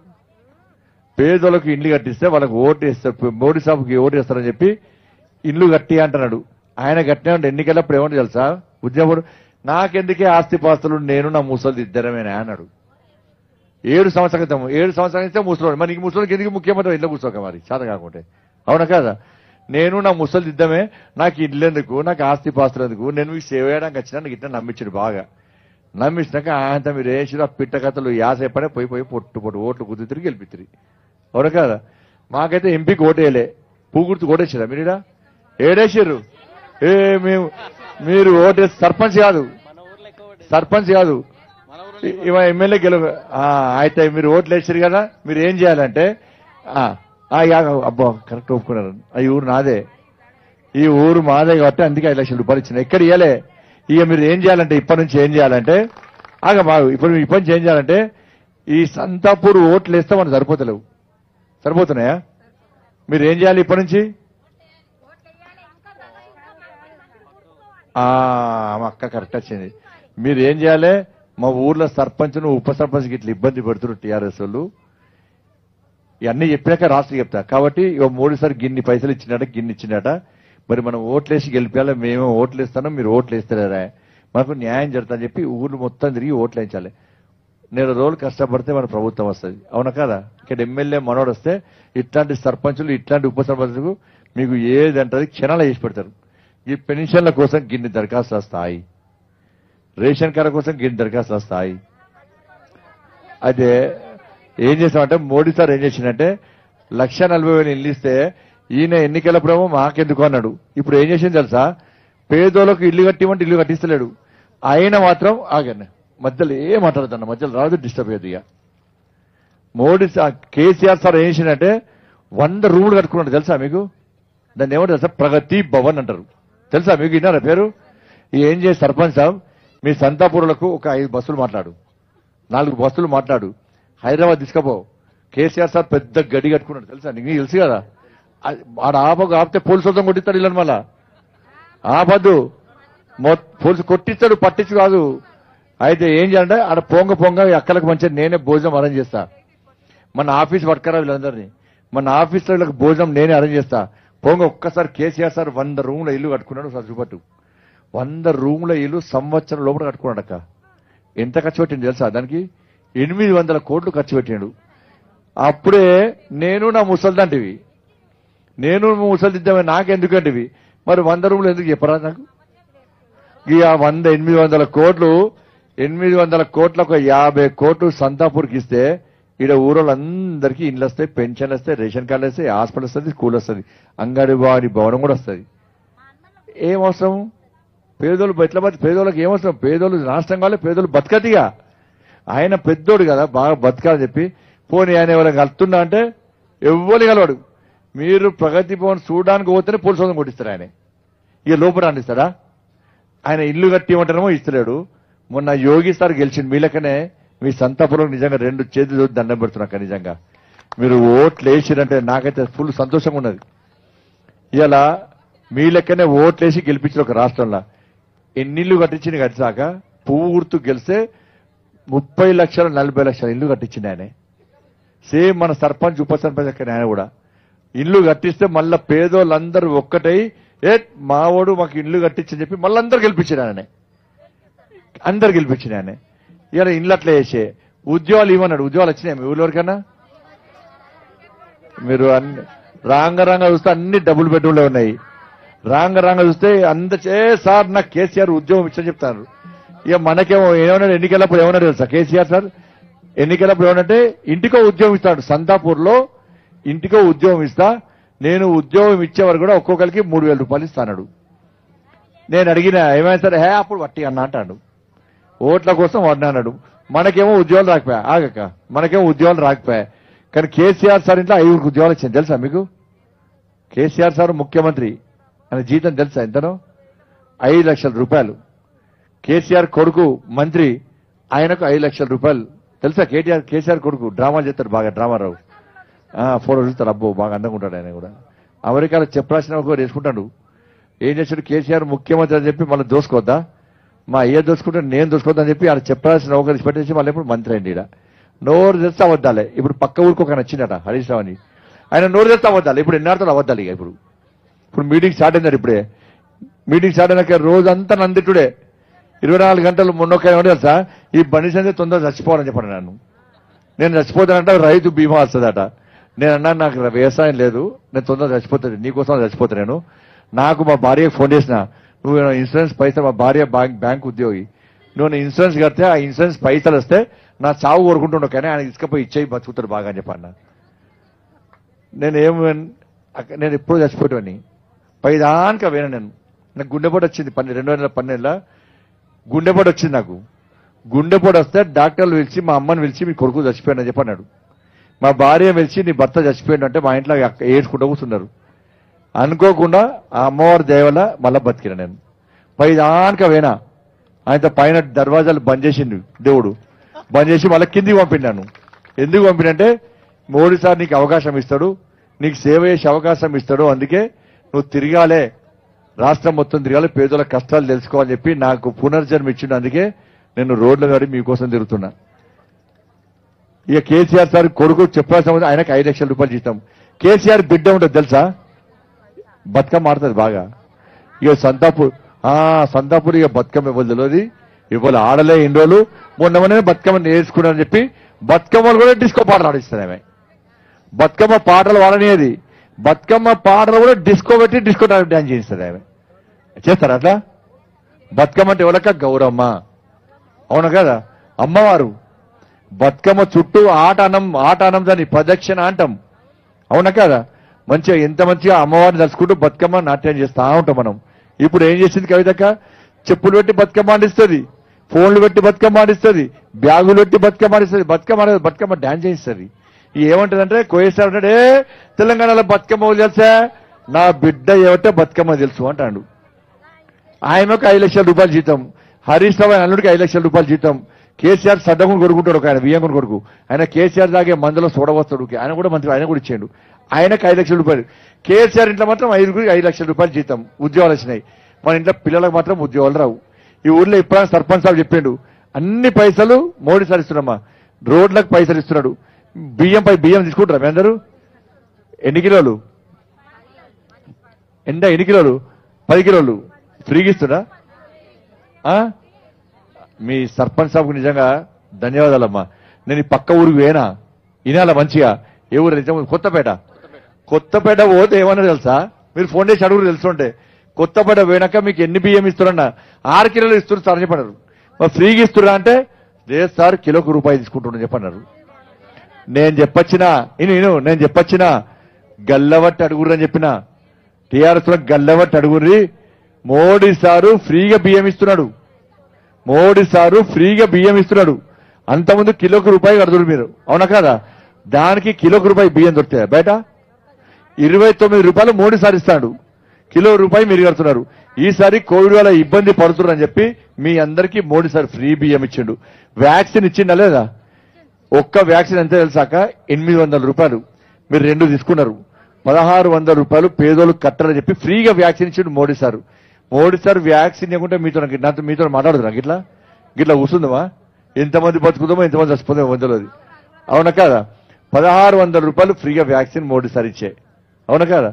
పేదోళ్లకు ఇండ్లు కట్టిస్తే వాళ్ళకు ఓటేస్తారు, మోడీ సాబ్కి ఓటేస్తారని చెప్పి ఇండ్లు కట్టి అంటున్నాడు. ఆయన కట్టినా ఎన్నికలప్పుడు ఏమంటే తెలుసా, ఉద్యమం నాకెందుకే ఆస్తిపాస్తులు, నేను నా ముసలి ఇద్దరమేనా అన్నాడు. 7 సంవత్సరాల క్రితం 7 సంవత్సరాల క్రితం ముసలోడు. మరి నీకు ముసలికి ఎందుకు ముఖ్యమంత్రి ఇల్లు కూర్చోక మరి చాలా కాకుంటే, అవునా కాదా? నేను నా ముసలి ఇద్దమే, నాకు ఇల్లు ఎందుకు, నాకు ఆస్తిపాస్తులు ఎందుకు, నేను మీకు సేవ చేయడానికి వచ్చినా నాకు ఇట్లా నమ్మించాడు. బాగా నమ్మించినాక ఆయనతో మీరు వేసిరు ఆ పిట్ట కథలు యాసేపడే పోయి పొట్టు ఓట్లు కుదిరి తిరిగి గెలిపితిరి, అవునా కాదా? మాకైతే ఎంపీకి ఓటేయలే, పూగుర్తు ఓటేసారా మీరు? ఏడేసారు. మీరు ఓటేసి సర్పంచ్ కాదు ఎమ్మెల్యే అయితే మీరు ఓట్లు వేసారు కదా. మీరు ఏం చేయాలంటే అబ్బా కరెక్ట్ ఒప్పుకున్నారు, ఈ ఊరు నాదే, ఈ ఊరు మాదే కాబట్టి అందుకే 5 లక్షల రూపాయలు ఇచ్చిన. ఎక్కడ ఇవ్వలే. ఇక మీరు ఏం చేయాలంటే ఇప్పటి నుంచి ఏం చేయాలంటే ఇప్పటి నుంచి ఏం చేయాలంటే ఈ సంతాపూర్ ఓట్లు వేస్తే మనకు సరిపోతలేవు. సరిపోతున్నాయా? మీరు ఏం చేయాలి ఇప్పటి నుంచి? మా అక్క కరెక్ట్ వచ్చింది. మీరు ఏం చేయాలి, మా ఊర్లో సర్పంచ్ను ఉప సర్పంచ్కి ఇట్లా ఇబ్బంది పెడుతున్నారు టీఆర్ఎస్ వాళ్ళు. ఇవన్నీ చెప్పాక రాష్ట్రం చెప్తా. కాబట్టి మోడీ సార్ గిన్ని పైసలు ఇచ్చినట మరి మనం ఓట్లేసి గెలిపాలి. మేమే ఓట్లు ఇస్తాను, మీరు ఓట్లు వేస్తారా, మనకు న్యాయం జరుగుతుందని చెప్పి ఊర్లు మొత్తం తిరిగి ఓట్లు వేయించాలి. 4 రోజులు కష్టపడితే మన ప్రభుత్వం వస్తుంది, అవునా కదా? ఇక్కడ ఎమ్మెల్యే మనోడు వస్తే ఇట్లాంటి సర్పంచులు ఇట్లాంటి ఉప సర్పంచులకు మీకు ఏదంటే క్షణాలు చేసి పెడతారు. ఈ పెన్షన్ల కోసం గిన్ని దరఖాస్తులు వస్తాయి, రేషన్ కార్డు కోసం గిన్ని దరఖాస్తులు వస్తాయి. అయితే ఏం చేస్తామంటే మోడీ సార్ ఏం చేసిందంటే 1,40,000 ఇల్లు ఇస్తే ఈయన ఎన్నికలప్పుడేమో మాకెందుకు అన్నాడు. ఇప్పుడు ఏం చేసింది తెలుసా, పేదోళ్ళకు ఇల్లు కట్టిమంటే ఇల్లు కట్టిస్తలేడు. ఆయన మాత్రం ఆగండి, మధ్యలో ఏం మాట్లాడుతున్నా, మధ్యలో రాదు, డిస్టర్బ్ అయ్యేది. ఇక మోడీ కేసీఆర్ సార్ ఏం చేసిందంటే 100 రూములు కట్టుకున్నాడు తెలుసా మీకు? దాన్ని ఏమంటారు తెలుసా, ప్రగతి భవన్ అంటారు. తెలుసా మీకు? విన్నారా పేరు? ఏం చేసి సర్పంచ్ సాబ్ మీ సంతాపూర్లకు ఒక 5 బస్సులు మాట్లాడు, 4 బస్సులు మాట్లాడు, హైదరాబాద్ తీసుకపో. కేసీఆర్ సార్ పెద్ద గడి కట్టుకున్నాడు తెలుసా నీకు? తెలుసు కదా. ఆడ ఆపితే పోలీసు వద్ద కొట్టిస్తాడు ఇళ్ళని, మళ్ళా ఆపద్దు, పోలీసు కొట్టిస్తాడు, పట్టించు కాదు. అయితే ఏం చేయాలంటే ఆడ పొంగ అక్కలకు మంచిగా నేనే భోజనం అరేంజ్ చేస్తా. మన ఆఫీస్ పట్టుకరా వీళ్ళందరినీ, మన ఆఫీస్లో వీళ్ళకి భోజనం నేనే అరేంజ్ చేస్తా. ఒక్కసారి కేసీఆర్ సార్ 100 రూముల ఇల్లు కట్టుకున్నాడు. సార్ చూపట్టు 100 రూముల ఇల్లు సంవత్సరం లోపల కట్టుకున్నాడు. అక్క ఎంత ఖర్చు పెట్టింది తెలుసా? దానికి 800 కోట్లు ఖర్చు పెట్టాడు. అప్పుడే నేను నా ముసలిదంటివి, నేను ముసలిద్దామే నాకెందుకంటివి. మరి 100 రూములు ఎందుకు చెప్పరా నాకు? ఇక 800 కోట్లు, 800 కోట్లకు 50 కోట్లు సంతాపూర్కి ఇస్తే ఈడ ఊరోళ్ళందరికీ ఇండ్లు వస్తాయి, పెన్షన్లు వస్తాయి, రేషన్ కార్డులు వస్తాయి, హాస్పిటల్ వస్తుంది, స్కూల్ వస్తుంది, అంగన్వాడీ భవనం కూడా వస్తుంది. ఏం అవసరం? పేదోళ్ళు ఎట్లా పేదోళ్ళకి ఏమవసరం? పేదోళ్ళు రాష్ట్రం కావాలి, పేదోళ్ళు బతకతిగా. ఆయన పెద్దోడు కదా, బాగా బతకాలని చెప్పి పోనీ ఆయన ఎవరైనా కలుతున్నా అంటే ఎవ్వరు కలవాడు. మీరు ప్రగతి భవన్ చూడడానికి పోతేనే పోలీసు వాళ్ళని కొట్టిస్తారు. ఆయన ఇక లోపల అందిస్తారా? ఆయన ఇల్లు కట్టి ఇవ్వమంటారేమో ఇస్తలేడు. మొన్న యోగి సార్ గెలిచింది మీ లెక్కనే. మీ సంతాపురం నిజంగా 2 చేతులు దండం పెడుతున్నాక. నిజంగా మీరు ఓట్లు వేసిరంటే నాకైతే ఫుల్ సంతోషంగా ఉన్నది. ఇలా మీ లెక్కనే ఓట్లు వేసి గెలిపించిన ఒక రాష్ట్రంలో ఎన్నిళ్ళు కట్టించింది. కట్టిసాక పువ్వు గుర్తు గెలిస్తే 30 లక్షలు 40 లక్షల ఇల్లు కట్టించింది ఆయనే. సేమ్ మన సర్పంచ్ ఉప సర్పంచ్ అక్కడ ఆయన కూడా ఇల్లు కట్టిస్తే మళ్ళా పేదోళ్ళందరూ ఒక్కటై మావోడు మాకు ఇల్లు కట్టించని చెప్పి మళ్ళీ అందరు గెలిపించిన ఆయనే, అందరు గెలిపించిన ఆయనే. ఇలా ఇల్లు అట్లా వేసే ఉద్యోగాలు ఇవ్వన్నాడు. ఉద్యోగాలు వచ్చినాయి మీ ఊళ్ళోరికన్నా? మీరు అన్ని రాంగ చూస్తే అన్ని డబుల్ బెడ్రూమ్లే ఉన్నాయి. రాంగ చూస్తే సార్ నాకు కేసీఆర్ ఉద్యోగం ఇచ్చని చెప్తారు. ఇక మనకేమో ఏమన్నాడు ఎన్నికలప్పుడు ఏమన్నాడు తెలుసా కేసీఆర్ సార్? ఎన్నికలప్పుడు ఏమనంటే ఇంటికో ఉద్యోగం ఇస్తాడు. సంతాపూర్లో ఇంటికో ఉద్యోగం ఇస్తా, నేను ఉద్యోగం ఇచ్చేవారు కూడా ఒక్కొక్కరికి 3,000 రూపాయలు ఇస్తాడు. నేను అడిగిన ఏమైనా సరే అప్పుడు వట్టి అన్న అంటాడు. ఓట్ల కోసం వాడిని అన్నాడు. మనకేమో ఉద్యోగాలు రాకపోయా ఆగక మనకేమో ఉద్యోగాలు రాకపోయా కానీ కేసీఆర్ సార్ ఇంట్లో 5 ఉద్యోగాలు వచ్చింది తెలుసా మీకు? కేసీఆర్ సార్ ముఖ్యమంత్రి ఆయన జీతం తెలుసా ఎంతనో? 5 లక్షల రూపాయలు. కేసీఆర్ కొడుకు మంత్రి ఆయనకు 5 లక్షల రూపాయలు తెలుసా? కేసీఆర్ కొడుకు డ్రామాలు చేస్తారు బాగా, డ్రామారావు ఫోటో చూస్తారు. అబ్బో బాగా అందంగా ఉంటాడు ఆయన కూడా. అమెరికాలో చెప్పరాసిన ఒక వేసుకుంటాడు. ఏం చేశాడు కేసీఆర్ ముఖ్యమంత్రి అని చెప్పి మళ్ళీ దోసుకోవద్దా, మా అయ్య దోసుకుంటే నేను దోసుకోవద్దా అని చెప్పి ఆయన చెప్పరాసిన ఒకరికి పెట్టేసి మళ్ళీ ఇప్పుడు మంత్రి అయింది. ఇక్కడ నోరు తెస్తే అవద్దాలే. ఇప్పుడు పక్క ఊరికి ఒక నచ్చిందట హరీష్ రావు అని, ఆయన నోరు తెస్తే అవద్దాలి. ఇప్పుడు ఎన్నాడుతో అవద్దాలి. ఇక ఇప్పుడు మీటింగ్ స్టార్ట్ అయింది. ఇప్పుడే మీటింగ్ స్టార్ట్ అయినాక రోజంతా నందిటుడే 24 గంటలు మొన్నొక్క తెలుసా ఈ బండి సంజయ్ తొందరగా చచ్చిపోవాలని చెప్పాను. నేను చచ్చిపోతానంటే రైతు బీమా వస్తుందట. నేను అన్నాను నాకు వ్యవసాయం లేదు, నేను తొందరగా చచ్చిపోతాను, నీకోసం చచ్చిపోతాను. నేను నాకు మా భార్యకు ఫోన్ చేసిన, నువ్వు ఇన్సూరెన్స్ పైసలు, మా భార్య బ్యాంక్ ఉద్యోగి, నువ్వు ఇన్సూరెన్స్ కడితే ఆ ఇన్సూరెన్స్ పైసలు వస్తే నా చావు కోరుకుంటుండవు కానీ ఆయన ఇసుకపోయి ఇచ్చేయి బతుకుతాడు బాగా అని చెప్పాను. నేను ఎప్పుడూ చచ్చిపోయాని పైదానిక వేనా. నాకు గుండెపోటు వచ్చింది 2012 గుండెపోటు వచ్చింది. నాకు గుండెపోటు వస్తే డాక్టర్లు పిలిచి మా అమ్మని పిలిచి మీ కొడుకు చచ్చిపోయాడని చెప్పన్నాడు. మా భార్య పిలిచి నీ భర్త చచ్చిపోయాడు అంటే మా ఇంట్లో ఏడ్చుకుంటూ కూర్చున్నారు. అనుకోకుండా ఆ అమ్మవారి దయవల్ల మళ్ళా బతికిన. నేను పైదానిక వేనా. ఆయనతో పైన దర్వాజాలు బంద్ చేసిండు దేవుడు, బంద్ చేసి మళ్ళీ కిందికి పంపినాను. ఎందుకు పంపినంటే మోడీ సార్ నీకు అవకాశం ఇస్తాడు, నీకు సేవ చేసే అవకాశం ఇస్తాడు, అందుకే నువ్వు తిరగాలే, రాష్ట్రం మొత్తం తిరగాలి, పేదల కష్టాలు తెలుసుకోవాలని చెప్పి నాకు పునర్జన్మ ఇచ్చిండు. అందుకే నేను రోడ్ల గారి మీకోసం తిరుగుతున్నా. ఇక కేసీఆర్ సార్ కొడుకు చెప్పాల్సిన ఆయనకు 5 లక్షల రూపాయలు జీతం. కేసీఆర్ బిడ్డ ఉంటుంది తెలుసా, బతుకమ్మ ఆడుతుంది బాగా. ఇక సంతాపూర్ ఇక బతుకమ్మ ఇవ్వదు తెలియదు, ఇవ్వాలి ఆడలే ఇన్ని రోజులు. మొన్ననే బతుకమ్మ నేర్చుకున్నారని చెప్పి బతుకమ్మలు కూడా డిస్కో పాటలు ఆడిస్తుంది ఆమె. బతుకమ్మ పాటలు వాడనేది, బతుకమ్మ పాటలు కూడా డిస్కో పెట్టి డిస్కో డాన్స్ చేయిస్తుంది ఆమె. చేస్తారు అట్లా? బతుకమ్మ అంటే ఎవరక్క గౌరమ్మ, అవును కదా, అమ్మవారు. బతుకమ్మ చుట్టూ ఆట అనం దాన్ని ప్రదక్షిణ అంటాం, అవునా కదా. మంచిగా ఎంత మంచిగా అమ్మవారిని తలుచుకుంటూ బతుకమ్మ నాట్యం చేస్తా ఉంటాం మనం. ఇప్పుడు ఏం చేసింది కవితక్క? చెప్పులు పెట్టి బతుకమ్మ ఆడిస్తుంది, ఫోన్లు పెట్టి బతుకమ్మ ఆడిస్తుంది, బ్యాగులు పెట్టి బతుకమ్మ ఆడిస్తుంది, బతుకమ్మ డాన్స్ చేస్తుంది. ఏమంటదంటే కోయేశ్వర అంటాడు, తెలంగాణలో బతుకమ్మ తెలుసా, నా బిడ్డ ఏమంటే బతుకమ్మ తెలుసు అంటాడు. ఆయనకు 5 లక్షల రూపాయలు జీతం, హరీష్ రావు అల్లుడికి 5 లక్షల రూపాయలు జీతం. కేసీఆర్ సడ్డగుని కొడుకుంటాడు ఒక ఆయన, బియ్యంగుని కొడుకు. ఆయన కేసీఆర్ దాగే మందులో చూడవస్తాడు, ఆయన కూడా మంత్రి, ఆయన కూడా ఇచ్చాడు. ఆయనకు 5 లక్షల రూపాయలు. కేసీఆర్ ఇంట్లో మాత్రం 5 లక్షల రూపాయలు జీతం, ఉద్యోగాలు వచ్చినాయి. మన ఇంట్లో పిల్లలకు మాత్రం ఉద్యోగాలు రావు. ఈ ఊర్లో ఇప్పుడు సర్పంచ్ సాబ్ చెప్పిండు, అన్ని పైసలు మోడీ సార్ ఇస్తున్నామా, రోడ్లకు పైసలు ఇస్తున్నాడు. బియ్యం తీసుకుంటారా మీ అందరూ? ఎన్ని కిలోలు? ఎన్ని కిలోలు? 10 కిలోలు ఫ్రీగా ఇస్తున్నా. మీ సర్పంచ్ సాబ్కు నిజంగా ధన్యవాదాలమ్మా. నేను ఈ పక్క ఊరికి వేనా ఇనాల మంచిగా. ఏ ఊరు నిజం? కొత్తపేట పోతే ఏమన్నా తెలుసా, మీరు ఫోన్ చేసి అడుగురు తెలుసుంటే. కొత్తపేట పోయినాక మీకు ఎన్ని బియ్యం ఇస్తున్నా, 6 కిలోలు ఇస్తున్నారు సార్ అని చెప్పన్నారు. మరి ఫ్రీగా ఇస్తున్నా అంటే లేదు సార్, కిలోకు రూపాయి తీసుకుంటున్నా చెప్పన్నారు. నేను చెప్పొచ్చినా గల్లవట్టి అడుగురు అని చెప్పిన. టీఆర్ఎస్ లో గల్లవట్టి అడుగుర్రి, మోడీ సారు ఫ్రీగా బియ్యం ఇస్తున్నాడు, మోడీ సారు ఫ్రీగా బియ్యం ఇస్తున్నాడు. అంతకుముందు కిలోకు రూపాయి కడుతున్నారు మీరు, అవునా కదా. దానికి కిలోకు రూపాయి బియ్యం దొరుకుతాయి బయట. 29 రూపాయలు మోడీ సార్ ఇస్తాడు, కిలో రూపాయి మీరు కడుతున్నారు. ఈసారి కోవిడ్ వల్ల ఇబ్బంది పడుతున్నారని చెప్పి మీ అందరికీ మోడీ సార్ ఫ్రీ బియ్యం ఇచ్చిండు. వ్యాక్సిన్ ఇచ్చిండా లేదా? ఒక్క వ్యాక్సిన్ ఎంత తెలిసాక 800 రూపాయలు, మీరు 2 తీసుకున్నారు. 1600 రూపాయలు పేదోళ్ళు కట్టాలని చెప్పి ఫ్రీగా వ్యాక్సిన్ ఇచ్చిండు Modi sir. Modi sir vaccine ఇవ్వకుంటే మీతో మాట్లాడుతున్నా గిట్లా కూర్చుందామా? ఎంతమంది బతుకుదామో ఎంతమంది చచ్చిపోతామో వందలోది, అవునా కదా. 1600 రూపాయలు ఫ్రీగా వ్యాక్సిన్ మోడీ సార్ ఇచ్చే, అవునా కదా.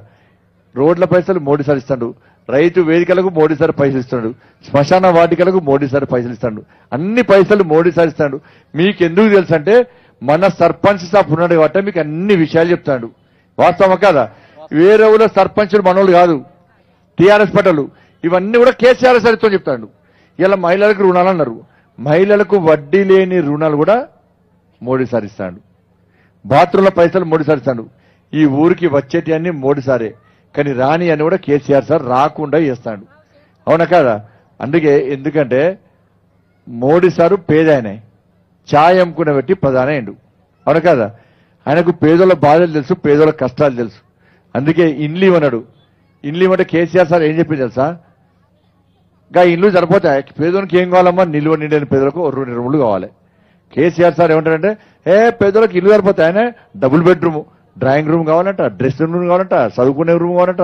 రోడ్ల పైసలు మోడీ సార్ ఇస్తాడు, రైతు వేదికలకు మోడీ సార్ పైసలు ఇస్తాడు, శ్మశాన వాటికలకు మోడీ సార్ పైసలు ఇస్తాడు, అన్ని పైసలు మోడీ సార్ ఇస్తాడు. మీకు ఎందుకు తెలుసు అంటే మన సర్పంచ్ సాబ్ ఉన్నాడు కాబట్టి మీకు అన్ని విషయాలు చెప్తాడు. వాస్తవం కదా. వేరే ఊళ్ళో సర్పంచులు మనోళ్ళు కాదు, టీఆర్ఎస్ పట్టలు. ఇవన్నీ కూడా కేసీఆర్ సార్తో చెప్తాడు. ఇలా మహిళలకు రుణాలు అన్నారు, మహిళలకు వడ్డీ లేని రుణాలు కూడా మోడీ సార్ ఇస్తాడు. బాత్రూంల పైసలు మోడీ సార్ ఇస్తాడు. ఈ ఊరికి వచ్చేటి అన్ని మోడీ సారే, కానీ రాని అని కూడా కేసీఆర్ సార్ రాకుండా చేస్తాడు, అవునా కదా. అందుకే ఎందుకంటే మోడీ సారు పేదాయనే, ఛాయ్ అమ్ముకునే వ్యక్తి ప్రధాని అయ్యిండు. అవును కదా? ఆయనకు పేదోళ్ళ బాధలు తెలుసు, పేదోళ్ళ కష్టాలు తెలుసు. అందుకే ఇండ్లు ఇవ్వన్నాడు. ఇండ్లు ఇవ్వమంటే కేసీఆర్ సార్ ఏం చెప్పింది తెలుసా? గా ఇల్లు సరిపోతాయి, పేదోనికి ఏం కావాలమ్మా? నిల్వ నిండిన పేదలకు 2 రూములు కావాలి. కేసీఆర్ సార్ ఏమంటారంటే పేదోళ్ళకి ఇల్లు సరిపోతాయి, ఆయన డబుల్ బెడ్రూమ్, డ్రాయింగ్ రూమ్ కావాలంట, డ్రెస్సింగ్ రూమ్ కావాలంట, చదువుకునే రూమ్ కావాలంట,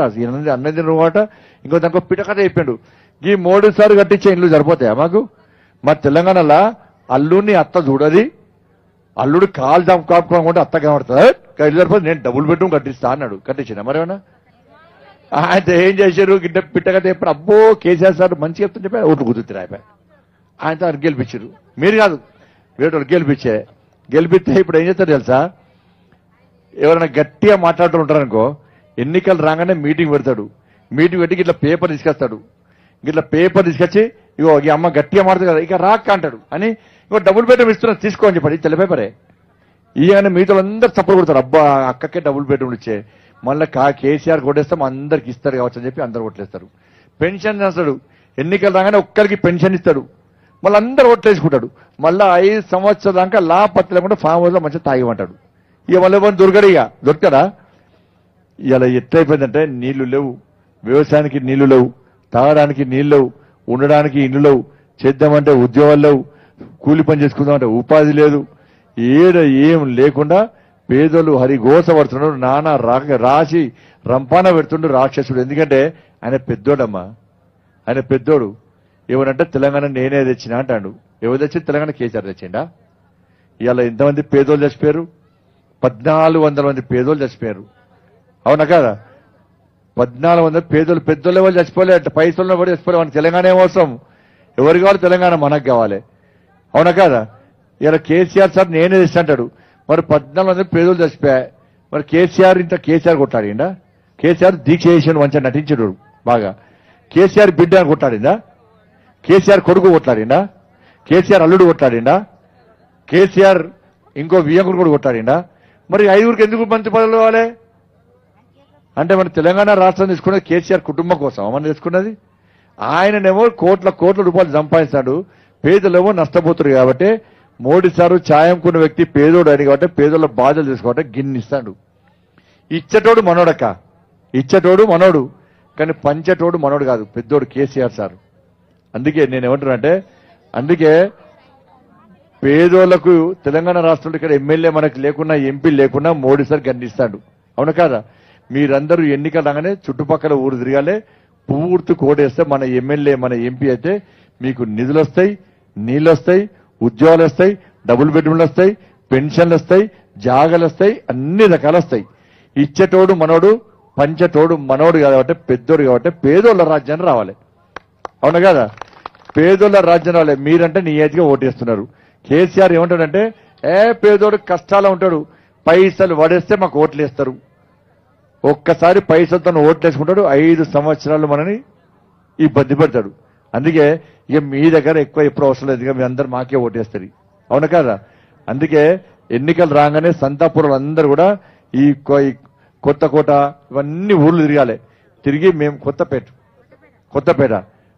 అన్నది రూమ్ కావాలంట, ఇంకో దానికి పిటకథ చెప్పిండు. ఈ 3 సార్లు కట్టించే ఇల్లు సరిపోతాయా మాకు? మా తెలంగాణలో అల్లుడిని అత్త చూడది, అల్లుడు కాలు కాపుకోకుండా అత్త కనబడుతుంది, ఇల్లు సరిపోతే నేను డబుల్ బెడ్రూమ్ కట్టిస్తా అన్నాడు. కట్టించిన మరేమన్నా? ఆయన ఏం చేశారు? గిట్ట పిట్టకథ చెప్పారు. అబ్బో కేసీఆర్ సార్ మంచి చెప్తుంటే చెప్పారు, ఓట్లు గుర్తున్నారు. అయిపోయి ఆయనతో ఆయన గెలిపించారు. మీరు కాదు, వేరే గెలిపిస్తే ఇప్పుడు ఏం చేస్తారు తెలుసా? ఎవరైనా గట్టిగా మాట్లాడుతూ ఉంటారనుకో, ఎన్నికలు రాగానే మీటింగ్ పెడతాడు. మీటింగ్ పెట్టి ఇట్లా పేపర్ తీసుకొస్తాడు. ఇట్లా పేపర్ తీసుకొచ్చి ఇగో ఈ అమ్మ గట్టిగా మాట్లాడుతుంది కదా, ఇక రాక్క అంటాడు అని, ఇగో డబుల్ బెడ్రూమ్ ఇస్తున్నా తీసుకో అని చెప్పండి. తెల్ల పేపరే ఇవన్నీ మీతో అందరు చప్పుడు కొడతారు. అబ్బా అక్కకే డబుల్ బెడ్రూమ్ ఇచ్చే, మళ్ళీ కేసీఆర్ కొట్టేస్తాం అందరికి ఇస్తారు కావచ్చు అని చెప్పి అందరు ఓట్లేస్తారు. పెన్షన్ చేస్తాడు, ఎన్నికలు రాగానే ఒక్కరికి పెన్షన్ ఇస్తాడు, మళ్ళీ అందరు ఓట్లేసుకుంటాడు. మళ్ళీ 5 సంవత్సరాల దాకా పత్తి లేకుండా ఫామ్ హౌస్ లో మంచిగా తాగిమంటాడు. ఇక మళ్ళీ దొరకడు, ఇక దొరకడా? ఇలా ఎట్లయిపోయిందంటే నీళ్లు లేవు, వ్యవసాయానికి నీళ్లు లేవు, తాగడానికి నీళ్లు లేవు, ఉండడానికి ఇండ్లు లేవు, చేద్దామంటే ఉద్యోగాలు లేవు, కూలి పని చేసుకుందామంటే ఉపాధి లేదు, ఏం లేకుండా పేదలు హరిఘోష పడుతున్నాడు. నానా రాసి రంపాన పెడుతుండు రాక్షసుడు. ఎందుకంటే ఆయన పెద్దోడమ్మా, ఆయన పెద్దోడు. ఏమనంటే తెలంగాణ నేనే తెచ్చినా అంటాడు. ఎవరు తెచ్చి? తెలంగాణ కేసీఆర్ తెచ్చిండా? ఇవాళ ఎంతమంది పేదోళ్ళు చచ్చిపోయారు? 1400 మంది పేదోళ్ళు చచ్చిపోయారు. అవునా కదా? 1400 పేదోళ్ళు, పెద్దోళ్ళు ఎవరు చచ్చిపోలే, పైసల్లో కూడా చచ్చిపోలే. మన తెలంగాణ ఏమవసరం? ఎవరు కావాలి? తెలంగాణ మనకు కావాలి. అవునా కదా? ఇలా కేసీఆర్ సార్ నేనే తెచ్చి అంటాడు. మరి 1400 పేదోళ్ళు చచ్చిపోయాయి. మరి కేసీఆర్ కొట్టాడిందా? కేసీఆర్ దీక్ష చేసిన మంచిగా నటించాడు బాగా. కేసీఆర్ బిడ్డ కొట్టాడిందా? కేసీఆర్ కొడుకు కొట్లాడిందా? కేసీఆర్ అల్లుడు కొట్లాడిందా? కేసీఆర్ ఇంకో వియ్యంకుడు కూడా కొట్లాడిందా? మరి 5గురికి ఎందుకు మంత్రి పదవులు కావాలి? అంటే మన తెలంగాణ రాష్ట్రం తీసుకున్నది కేసీఆర్ కుటుంబం కోసం మనం తీసుకున్నది. ఆయననేమో కోట్ల రూపాయలు సంపాదిస్తాడు, పేదలేమో నష్టపోతారు. కాబట్టి మోడీ సారు ఛాయంకున్న వ్యక్తి పేదోడు అని కాబట్టి పేదోళ్ళ బాధలు తీసుకోవటం గిన్నిస్తాడు. ఇచ్చటోడు మనోడక్క, ఇచ్చటోడు మనోడు, కానీ పంచటోడు మనోడు కాదు, పెద్దోడు కేసీఆర్ సార్. అందుకే నేను ఏమంటున్నానంటే, అందుకే పేదోళ్లకు తెలంగాణ రాష్ట్రంలో ఇక్కడ ఎమ్మెల్యే మనకు లేకున్నా, ఎంపీ లేకున్నా మోడీ సార్ గండిస్తాడు. అవును కాదా? మీరందరూ ఎన్నికలు రాగానే చుట్టుపక్కల ఊరు తిరగాలి, పూర్తి కోడేస్తే మన ఎమ్మెల్యే మన ఎంపీ అయితే మీకు నిధులు వస్తాయి, నీళ్ళు వస్తాయి, ఉద్యోగాలు వస్తాయి, డబుల్ బెడ్రూమ్లు వస్తాయి, పెన్షన్లు వస్తాయి, జాగాలు వస్తాయి, అన్ని రకాలు వస్తాయి. ఇచ్చేటోడు మనోడు, పంచటోడు మనోడు కాబట్టి పెద్దోడు కాబట్టి పేదోళ్ళ రాజ్యాన్ని రావాలి. అవును కదా? పేదోళ్ళ రాజ్యం రావాలి. మీరంటే నీ ఏజ్గా ఓటేస్తున్నారు. కేసీఆర్ ఏమంటాడంటే పేదోడు కష్టాలు ఉంటాడు, పైసలు పడేస్తే మాకు ఓట్లు వేస్తారు. ఒక్కసారి పైసలతో ఓట్లు వేసుకుంటాడు, 5 సంవత్సరాలు మనని ఇబ్బంది పెడతాడు. అందుకే ఇక మీ దగ్గర ఎక్కువ ఎప్పుడు అవసరం లేదు, ఇక మీ అందరు మాకే ఓటేస్తారు. అవును కదా? అందుకే ఎన్నికలు రాగానే సంతాపురం అందరూ కూడా ఈ కొత్తకోట ఇవన్నీ ఊర్లు తిరగాలి. తిరిగి మేము కొత్తపేట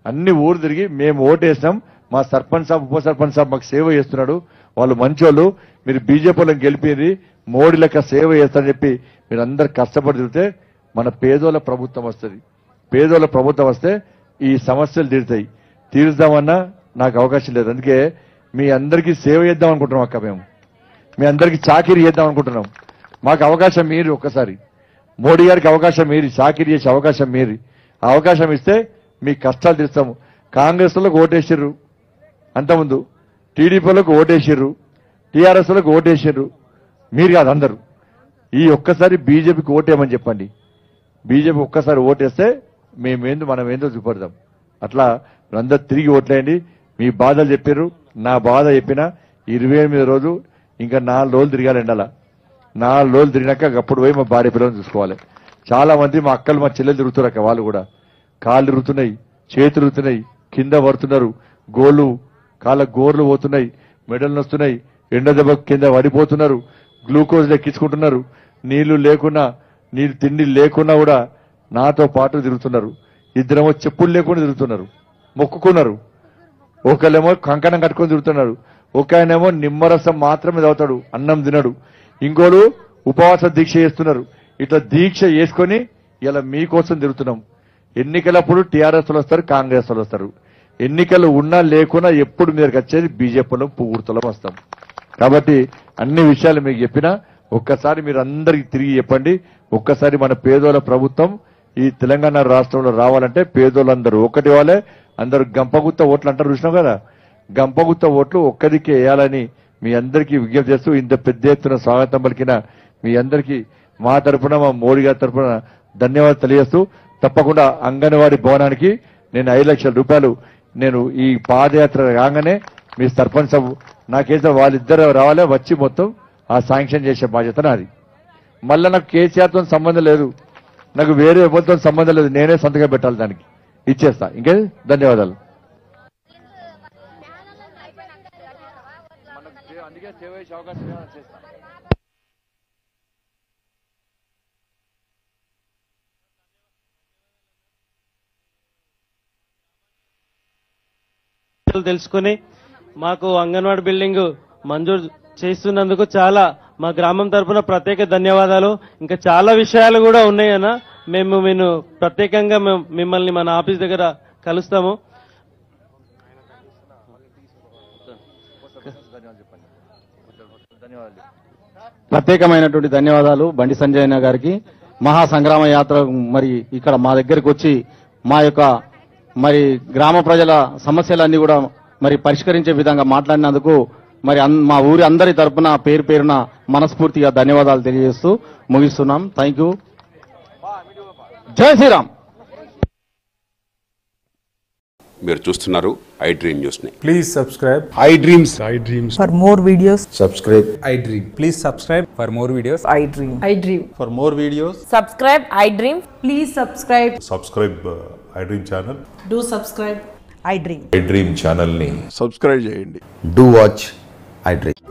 అన్ని ఊరు తిరిగి మేము ఓటేసాం, మా సర్పంచ్ సాబ్ ఉప సర్పంచ్ సాబ్ మాకు సేవ చేస్తున్నాడు, వాళ్ళు మంచోళ్ళు, మీరు బీజేపీలో గెలిపేది మోడీ లెక్క సేవ చేస్తారని చెప్పి మీరు అందరు కష్టపడి తిరిగితే మన పేదోళ్ళ ప్రభుత్వం వస్తుంది. పేదోళ్ళ ప్రభుత్వం వస్తే ఈ సమస్యలు తీరుతాయి. తీరుద్దామన్నా నాకు అవకాశం లేదు. అందుకే మీ అందరికీ సేవ చేద్దాం అనుకుంటున్నాం అక్క, మేము మీ అందరికీ చాకిరీ చేద్దాం అనుకుంటున్నాం. మాకు అవకాశం మీరు, ఒక్కసారి మోడీ గారికి అవకాశం మీరు, చాకిరీ చేసే అవకాశం మీరు. ఆ అవకాశం ఇస్తే మీ కష్టాలు తీరుస్తాము. కాంగ్రెస్ వాళ్ళకు ఓటేసిర్రు, అంతకుముందు టీడీపీలకు ఓటేసిర్రు, టీఆర్ఎస్ లకు ఓటేసిర్రు, మీరు కాదు అందరూ. ఈ ఒక్కసారి బీజేపీకి ఓటేయమని చెప్పండి. బీజేపీ ఒక్కసారి ఓటేస్తే మేమేందో మనం ఏందో చూపడదాం. అట్లా అందరూ తిరిగి ఓట్లేయండి. మీ బాధలు చెప్పారు, నా బాధ చెప్పిన 28 రోజు ఇంకా 4 రోజులు తిరగాలండి. అలా 4 రోజులు తిరిగినాక అప్పుడు పోయి మా భార్య పిల్లలను చూసుకోవాలి. చాలా మంది మా అక్కలు మా చెల్లెలు తిరుగుతారక్క, వాళ్ళు కూడా కాళ్ళు తిరుగుతున్నాయి, చేతులు తిరుగుతున్నాయి, కింద పడుతున్నారు, కాళ్ళ గోర్లు పోతున్నాయి, మెడలు నొస్తున్నాయి, ఎండ దెబ్బ కింద పడిపోతున్నారు, గ్లూకోజ్ ఎక్కించుకుంటున్నారు, నీళ్లు లేకున్నా తిండి లేకున్నా కూడా నాతో పాటు తిరుగుతున్నారు. ఇద్దరేమో చెప్పులు లేకుండా తిరుగుతున్నారు, మొక్కుకున్నారు, ఒకళ్ళేమో కంకణం కట్టుకొని తిరుగుతున్నారు, ఒక ఆయనేమో నిమ్మరసం మాత్రమే తాగుతాడు, అన్నం తినడు. ఇంకోడు ఉపవాస దీక్ష చేస్తున్నారు. ఇట్లా దీక్ష చేసుకొని ఇలా మీకోసం తిరుగుతున్నాం. ఎన్నికలప్పుడు టీఆర్ఎస్ వాళ్ళు వస్తారు, కాంగ్రెస్ వాళ్ళు వస్తారు. ఎన్నికలు ఉన్నా లేకున్నా ఎప్పుడు మీదకి వచ్చేది బీజేపీలో పువ్వుర్తలో వస్తాం. కాబట్టి అన్ని విషయాలు మీకు చెప్పినా ఒక్కసారి మీరు అందరికి తిరిగి చెప్పండి. ఒక్కసారి మన పేదోళ్ళ ప్రభుత్వం ఈ తెలంగాణ రాష్ట్రంలో రావాలంటే పేదోళ్ళందరూ ఒకటి వాళ్ళే, అందరూ గంపగుత్త ఓట్లు అంటారు, చూసినాం కదా. గంపగుత్త ఓట్లు ఒక్కదికే వేయాలని మీ అందరికీ విజ్ఞప్తి చేస్తూ ఇంత పెద్ద ఎత్తున స్వాగతం పలికిన మీ అందరికీ మా తరఫున, మా మోడీ గారి తరఫున ధన్యవాదాలు తెలియజేస్తూ, తప్పకుండా అంగన్వాడీ భవనానికి నేను 5 లక్షల రూపాయలు నేను ఈ పాదయాత్ర రాగానే మీ సర్పంచ్ నాకేసే వాళ్ళిద్దరు రావాలే, వచ్చి మొత్తం ఆ శాంక్షన్ చేసే బాధ్యత నాది. మళ్ళీ నాకు కేసీఆర్తో సంబంధం లేదు, నాకు వేరే ఎవరితో సంబంధం లేదు, నేనే సంతకం పెట్టాలి, దానికి ఇచ్చేస్తా. ఇంకే ధన్యవాదాలు. తెలుసుకుని మాకు అంగన్వాడీ బిల్డింగ్ మంజూరు చేస్తున్నందుకు చాలా మా గ్రామం తరఫున ప్రత్యేక ధన్యవాదాలు. ఇంకా చాలా విషయాలు కూడా ఉన్నాయన్న, మేము ప్రత్యేకంగా మిమ్మల్ని మన ఆఫీస్ దగ్గర కలుస్తాము. ప్రత్యేకమైనటువంటి ధన్యవాదాలు బండి సంజయ్ అన్న గారికి. మహాసంగ్రామ యాత్ర మరి ఇక్కడ మా దగ్గరికి వచ్చి మా యొక్క మరి గ్రామ ప్రజల సమస్యలన్నీ కూడా మరి పరిష్కరించే విధంగా మాట్లాడినందుకు మరి మా ఊరి అందరి తరపున పేరు పేరున మనస్ఫూర్తిగా ధన్యవాదాలు తెలియజేస్తూ ముగిస్తున్నాం. Thank you. జై శ్రీరామ్. మీరు చూస్తున్నారు ఐ డ్రీమ్ న్యూస్ ని. Please subscribe I Dreams. For more videos subscribe I Dream. Please subscribe for more videos I Dream. For more videos subscribe I Dream. Please subscribe. I Dream channel. Do subscribe I Dream. I Dream channel ని subscribe చేయండి. Do watch I Dream.